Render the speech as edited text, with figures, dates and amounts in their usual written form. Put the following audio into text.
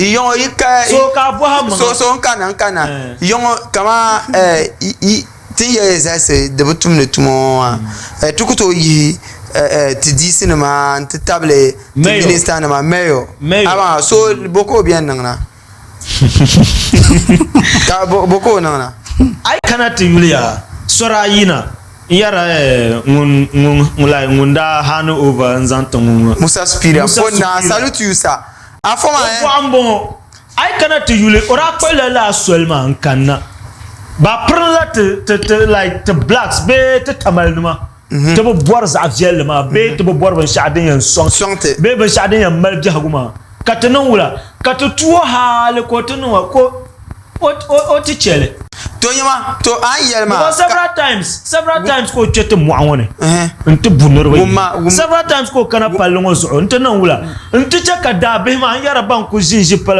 yongo yika so kana yongo kama ti ye zase de butum ne tumo tukuto yi ti disinema ti table ti minister na ma mayo aba so boko bien nangna ka boko nangna ai kana ti yulia sora yina yara ngunda hanu over nzantongu Musa Spira na salute you sir afoma bon ai kana ti yule ora pele la seulement kana ba prela te like te blacks be te tamalnuma te bo boire za aviellement be te bo boire ban shadin yan sonte be ban shadin yan mal jahuma katana wula katutuo hale ko tunu ko o ti chele to yama to ayelma several times ko chete mo awone nte bunor ba several times ko kana palongo so nte nan wula nte chaka da be ma yara ban ko jinji